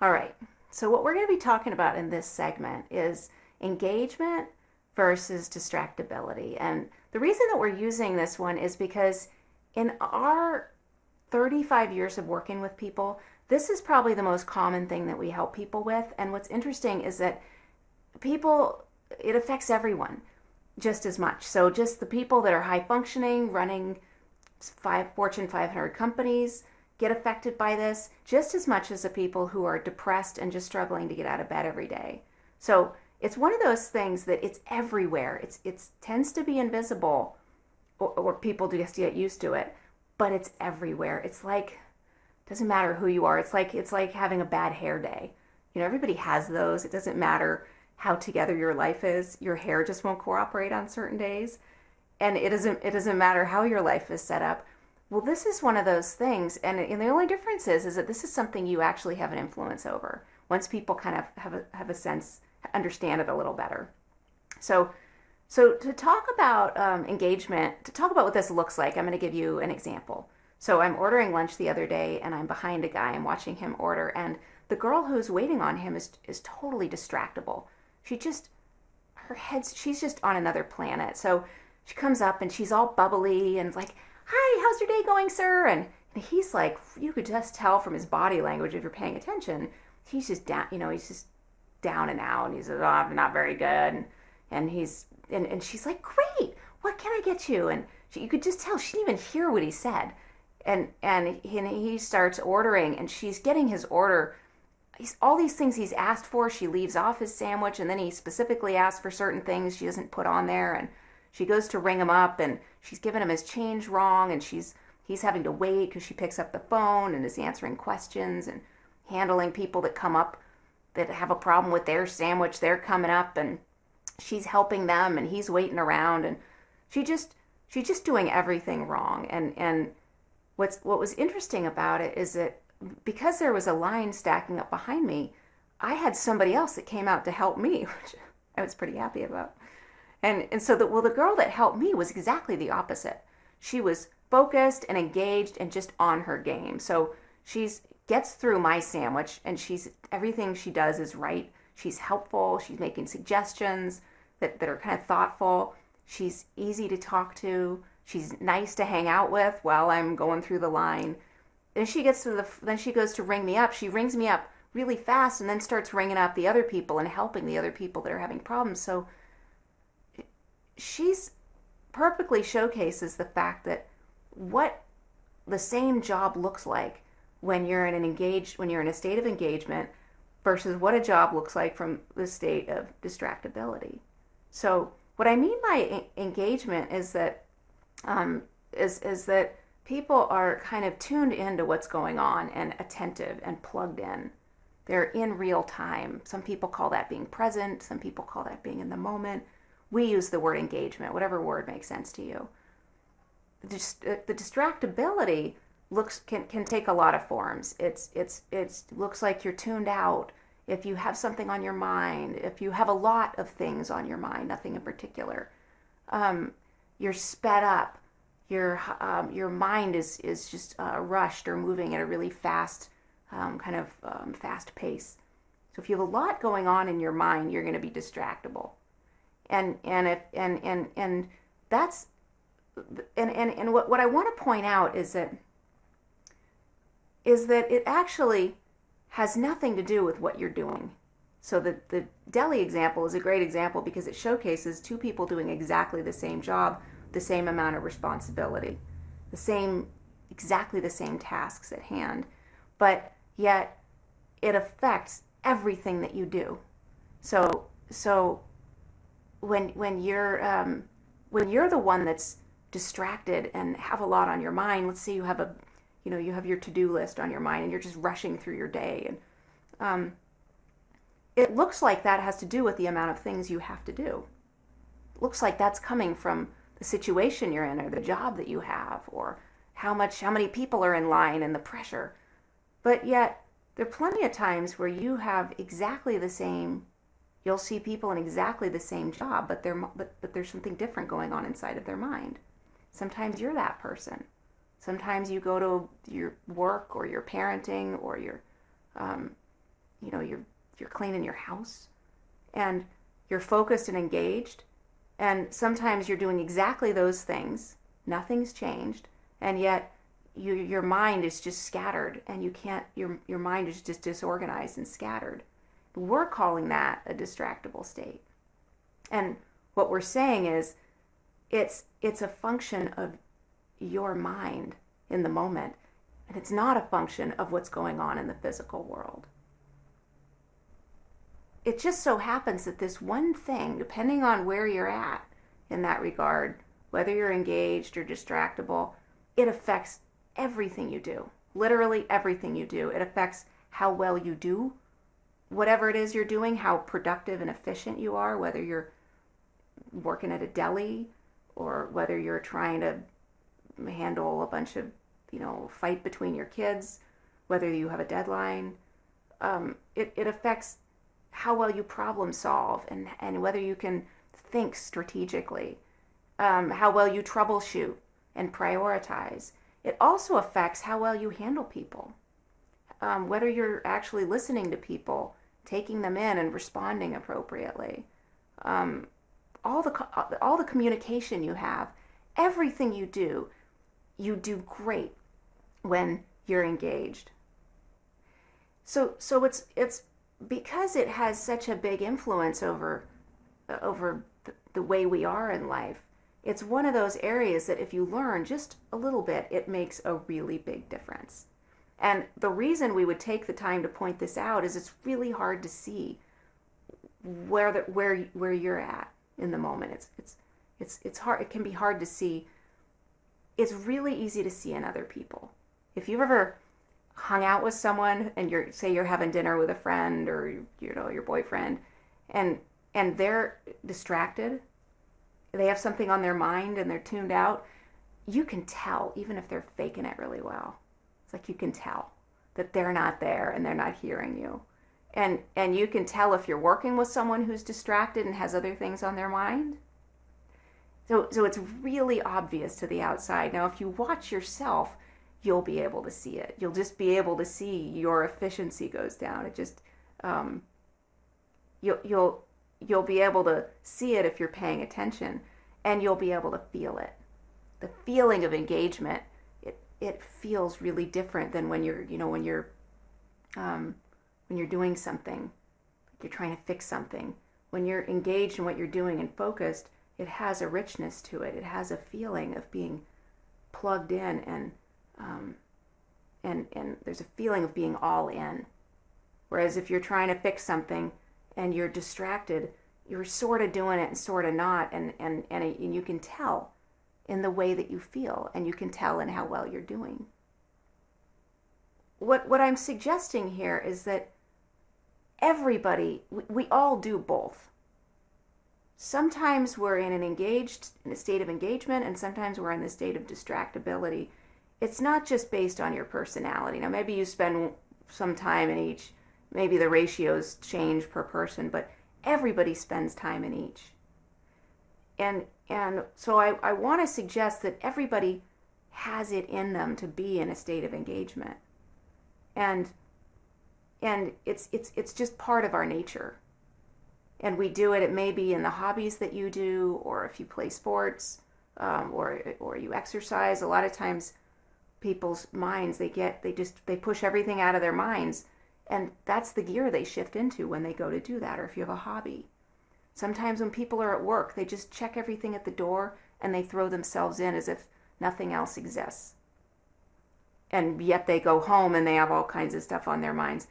All right. So, what we're going to be talking about in this segment is engagement versus distractibility. And the reason that we're using this one is because in our 35 years of working with people, this is probably the most common thing that we help people with. And what's interesting is that people, it affects everyone just as much. So, just the people that are high functioning, running Fortune 500 companies, get affected by this just as much as the people who are depressed and just struggling to get out of bed every day. So it's one of those things that it's everywhere. It tends to be invisible, or people just get used to it, but it's everywhere. It's like, it doesn't matter who you are. It's like having a bad hair day. Everybody has those. It doesn't matter how together your life is. Your hair just won't cooperate on certain days, and it doesn't matter how your life is set up. Well, this is one of those things, and the only difference is that this is something you actually have an influence over. Once people kind of have a sense, understand it a little better. So, to talk about engagement, to talk about what this looks like, I'm going to give you an example. So I'm ordering lunch the other day, and I'm behind a guy. I'm watching him order, and the girl who's waiting on him is totally distractible. She's just on another planet. So she comes up and she's all bubbly and like, "Hi, how's your day going, sir?" And he's like, you could just tell from his body language if you're paying attention, he's just down, he's just down and out. And he's like, "Oh, I'm not very good." And she's like, "Great, what can I get you?" And you could just tell she didn't even hear what he said. And he starts ordering, and she's getting his order. All these things he's asked for, she leaves off his sandwich, and then he specifically asks for certain things she doesn't put on there, and she goes to ring him up, and she's giving him his change wrong, and he's having to wait because she picks up the phone and is answering questions and handling people that come up that have a problem with their sandwich. They're coming up, and she's helping them, and he's waiting around, and she's just doing everything wrong. And what was interesting about it is that because there was a line stacking up behind me, I had somebody else that came out to help me, which I was pretty happy about. And so the girl that helped me was exactly the opposite. She was focused and engaged and just on her game. So she's gets through my sandwich, and everything she does is right. She's helpful. She's making suggestions that are kind of thoughtful. She's easy to talk to. She's nice to hang out with while I'm going through the line. And then she goes to ring me up. She rings me up really fast and then starts ringing up the other people and helping the other people that are having problems. So she's perfectly showcases the fact that what the same job looks like when you're in a state of engagement versus what a job looks like from the state of distractibility. So what I mean by engagement is that is that people are kind of tuned into what's going on and attentive and plugged in. They're in real time. Some people call that being present. Some people call that being in the moment. We use the word engagement, whatever word makes sense to you. The distractibility can take a lot of forms. It looks like you're tuned out. If you have something on your mind, if you have a lot of things on your mind, nothing in particular, you're sped up. Your mind is just rushed or moving at a really fast fast pace. So if you have a lot going on in your mind, you're going to be distractible. And that's what I want to point out is that it actually has nothing to do with what you're doing. So the deli example is a great example because it showcases two people doing exactly the same job, the same amount of responsibility, exactly the same tasks at hand, but yet it affects everything that you do. So when you're the one that's distracted and have a lot on your mind, let's say you have your to-do list on your mind and you're just rushing through your day, and it looks like that has to do with the amount of things you have to do. It looks like that's coming from the situation you're in or the job that you have or how many people are in line and the pressure. But yet there are plenty of times where you have exactly the same, you'll see people in exactly the same job, but there's something different going on inside of their mind. Sometimes you're that person. Sometimes you go to your work or your parenting or you're cleaning your house, and you're focused and engaged, and sometimes you're doing exactly those things, nothing's changed, and yet your mind is just scattered, and you can't your mind is just disorganized and scattered. We're calling that a distractible state. And what we're saying is it's a function of your mind in the moment, and it's not a function of what's going on in the physical world. It just so happens that this one thing, depending on where you're at in that regard, whether you're engaged or distractible, it affects everything you do. Literally everything you do. It affects how well you do whatever it is you're doing, how productive and efficient you are, whether you're working at a deli or whether you're trying to handle a bunch of, fight between your kids, whether you have a deadline. It affects how well you problem solve and whether you can think strategically, how well you troubleshoot and prioritize. It also affects how well you handle people, whether you're actually listening to people, taking them in and responding appropriately. All the communication you have, everything you do great when you're engaged. So it's because it has such a big influence over the way we are in life. It's one of those areas that if you learn just a little bit, it makes a really big difference. And the reason we would take the time to point this out is it's really hard to see where you're at in the moment. It's hard. It can be hard to see. It's really easy to see in other people. If you've ever hung out with someone and you're having dinner with a friend or your boyfriend, and they're distracted, they have something on their mind and they're tuned out, you can tell even if they're faking it really well. It's like you can tell that they're not there and they're not hearing you. And you can tell if you're working with someone who's distracted and has other things on their mind. So it's really obvious to the outside. Now, if you watch yourself, you'll be able to see it. You'll just be able to see your efficiency goes down. It just you'll be able to see it if you're paying attention, and you'll be able to feel it. The feeling of engagement, it feels really different than when you're doing something, like you're trying to fix something. When you're engaged in what you're doing and focused, it has a richness to it. It has a feeling of being plugged in, and there's a feeling of being all in. Whereas if you're trying to fix something and you're distracted, you're sort of doing it and sort of not, and you can tell in the way that you feel, and you can tell in how well you're doing. What I'm suggesting here is that everybody, we all do both. Sometimes we're in a state of engagement, and sometimes we're in the state of distractibility. It's not just based on your personality. Now, maybe you spend some time in each, maybe the ratios change per person, but everybody spends time in each. And so I want to suggest that everybody has it in them to be in a state of engagement. And it's just part of our nature. And we do it may be in the hobbies that you do, or if you play sports, or you exercise. A lot of times people's minds, they push everything out of their minds, and that's the gear they shift into when they go to do that, or if you have a hobby. Sometimes when people are at work, they just check everything at the door and they throw themselves in as if nothing else exists. And yet they go home and they have all kinds of stuff on their minds.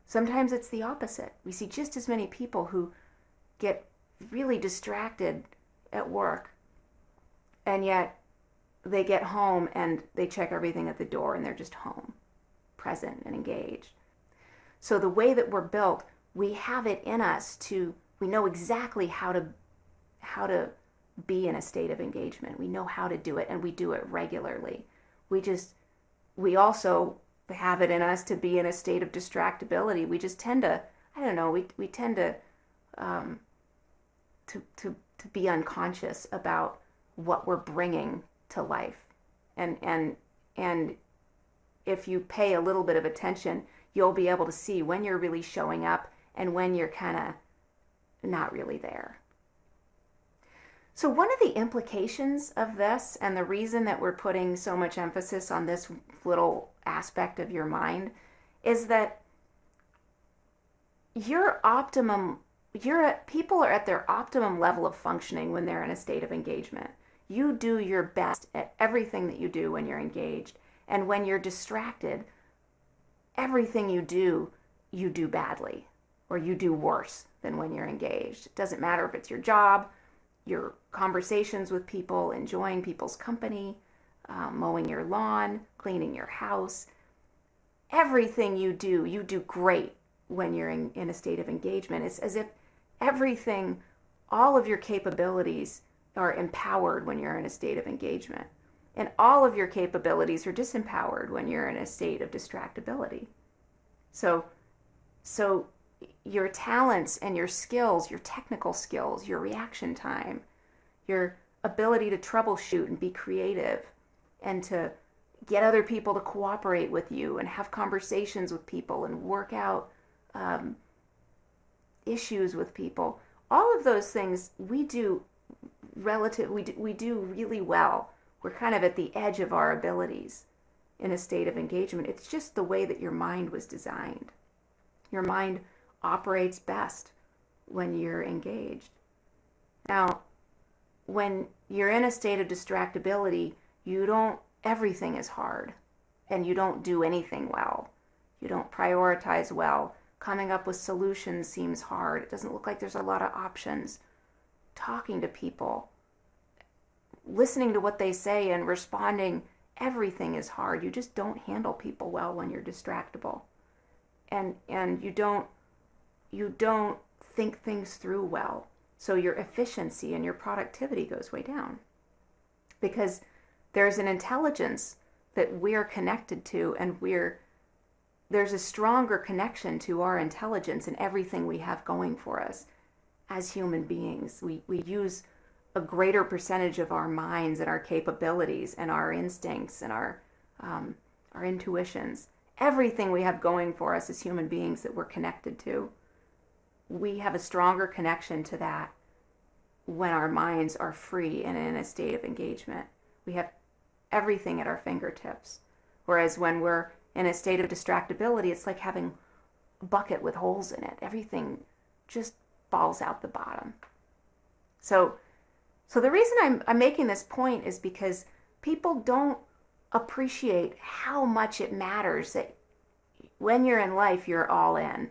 Sometimes it's the opposite. We see just as many people who get really distracted at work, and yet they get home and they check everything at the door and they're just home, present and engaged. So the way that we're built, we have it in us we know exactly how to be in a state of engagement. We know how to do it, and we do it regularly. We also have it in us to be in a state of distractibility. We just tend to, we tend to be unconscious about what we're bringing to life. And if you pay a little bit of attention, you'll be able to see when you're really showing up and when you're kind of not really there. So one of the implications of this, and the reason that we're putting so much emphasis on this little aspect of your mind, is that people are at their optimum level of functioning when they're in a state of engagement. You do your best at everything that you do when you're engaged. And when you're distracted, everything you do badly, or you do worse than when you're engaged. It doesn't matter if it's your job, your conversations with people, enjoying people's company, mowing your lawn, cleaning your house. Everything you do great when you're in a state of engagement. It's as if all of your capabilities are empowered when you're in a state of engagement. And all of your capabilities are disempowered when you're in a state of distractibility. So your talents and your skills, your technical skills, your reaction time, your ability to troubleshoot and be creative and to get other people to cooperate with you and have conversations with people and work out issues with people. All of those things we do really well. We're kind of at the edge of our abilities in a state of engagement. It's just the way that your mind was designed. Your mind operates best when you're engaged. Now, when you're in a state of distractibility, everything is hard, and you don't do anything well. You don't prioritize well. Coming up with solutions seems hard. It doesn't look like there's a lot of options. Talking to people, listening to what they say and responding, everything is hard. You just don't handle people well when you're distractible. And you don't think things through well. So your efficiency and your productivity goes way down. Because there's an intelligence that we're connected to, and there's a stronger connection to our intelligence and everything we have going for us as human beings. We use a greater percentage of our minds and our capabilities and our instincts and our intuitions. Everything we have going for us as human beings that we're connected to, we have a stronger connection to that when our minds are free and in a state of engagement. We have everything at our fingertips. Whereas when we're in a state of distractibility, it's like having a bucket with holes in it. Everything just falls out the bottom. So the reason I'm making this point is because people don't appreciate how much it matters that when you're in life, you're all in.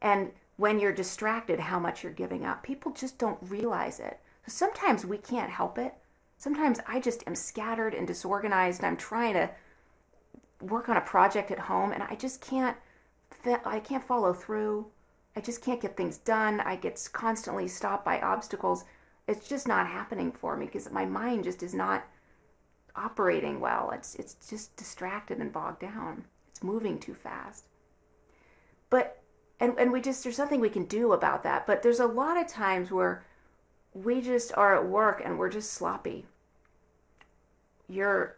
And when you're distracted, how much you're giving up. People just don't realize it. So sometimes we can't help it. Sometimes I just am scattered and disorganized, and I'm trying to work on a project at home, and I just can't follow through. I just can't get things done. I get constantly stopped by obstacles. It's just not happening for me because my mind just is not operating well. It's just distracted and bogged down. It's moving too fast. But there's something we can do about that. But there's a lot of times where we just are at work and we're just sloppy. You're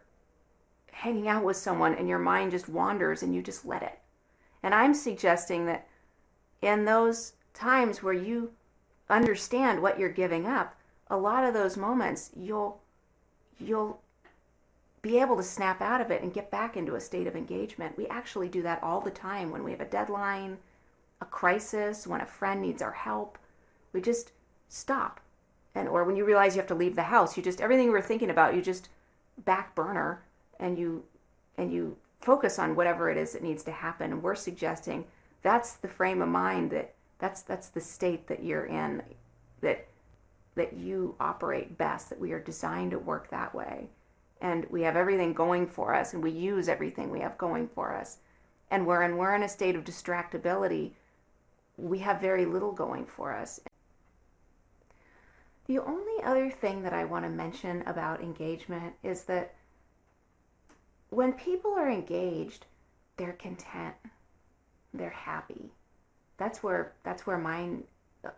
hanging out with someone and your mind just wanders and you just let it. And I'm suggesting that in those times where you understand what you're giving up, a lot of those moments you'll be able to snap out of it and get back into a state of engagement. We actually do that all the time when we have a deadline, a crisis, when a friend needs our help. We just stop. Or when you realize you have to leave the house, everything you were thinking about, you just back burner and you focus on whatever it is that needs to happen. And we're suggesting that's the frame of mind that's the state that you're in, that you operate best, that we are designed to work that way. And we have everything going for us, and we use everything we have going for us. And we're in a state of distractibility, we have very little going for us. The only other thing that I want to mention about engagement is that when people are engaged, they're content, they're happy. That's where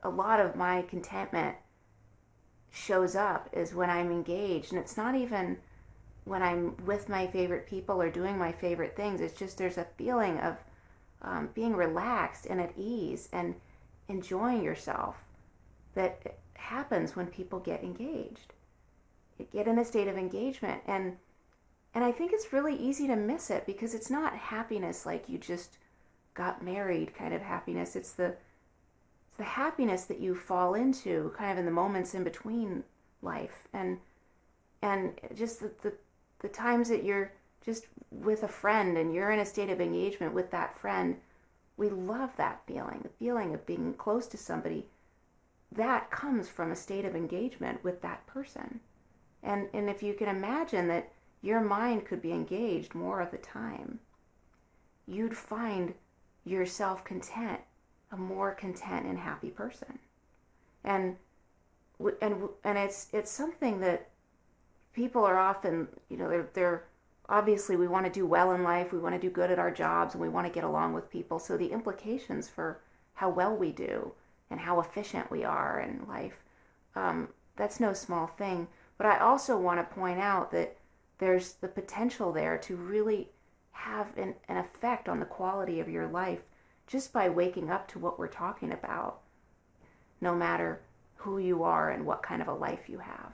a lot of my contentment shows up, is when I'm engaged. And it's not even when I'm with my favorite people or doing my favorite things. It's just there's a feeling of being relaxed and at ease and enjoying yourself that happens when people get engaged. You get in a state of engagement, and I think it's really easy to miss it because it's not happiness like you just got married kind of happiness. It's the happiness that you fall into kind of in the moments in between life, and just the times that you're just with a friend and you're in a state of engagement with that friend. We love that feeling, the feeling of being close to somebody. That comes from a state of engagement with that person. And if you can imagine that your mind could be engaged more of the time, you'd find yourself content, a more content and happy person. And it's something that people are often, they're obviously, we want to do well in life, we want to do good at our jobs, and we want to get along with people. So the implications for how well we do and how efficient we are in life, that's no small thing. But I also want to point out that there's the potential there to really have an effect on the quality of your life just by waking up to what we're talking about, no matter who you are and what kind of a life you have.